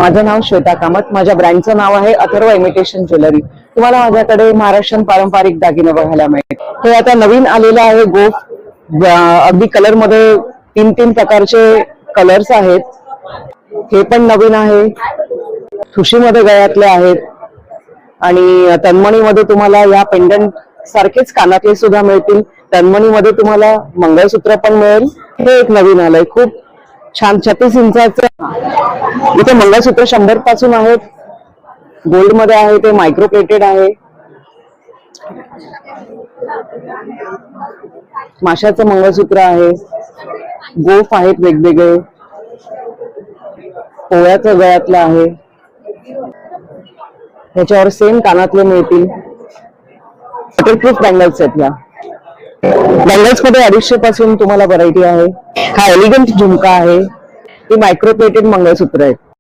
माझं नाव श्वेता कामत, माझ्या ब्रँडचं नाव आहे अथर्व इमिटेशन ज्वेलरी। तुम्हाला माझ्याकडे महाराष्ट्रीयन पारंपरिक दागिने बघायला मिळेल। हे आता नवीन आलेलं आहे गोफ, अगदी कलर मध्ये तीन तीन प्रकारचे कलर्स आहेत। हे पण नवीन आहे, ठुशीमध्ये गळ्यातले आहेत आणि तन्मणीमध्ये तुम्हाला या पेंडंट सारखेच कानातले सुद्धा मिळतील। तन्मणीमध्ये तुम्हाला मंगळसूत्र पण मिळेल। हे एक नवीन आलंय, खूप छान 36 इंचाचं। इथे मंगळसूत्र 100 पासून आहेत, गोल्ड मध्ये आहे, ते मायक्रो प्लेटेड आहे। माशाचं मंगळसूत्र आहे, गोफ आहेत वेगवेगळे, पोळ्याचं गळ्यातलं आहे। ह्याच्यावर सेम कानातले मिळतील। वॉटरप्रूफ बँगल्स आहेत या बँगल्स मध्ये 250 पासून तुम्हाला व्हरायटी आहे। हा एलिगंट झुमका आहे, हे मायक्रो प्लेटेड मंगळसूत्र आहेत।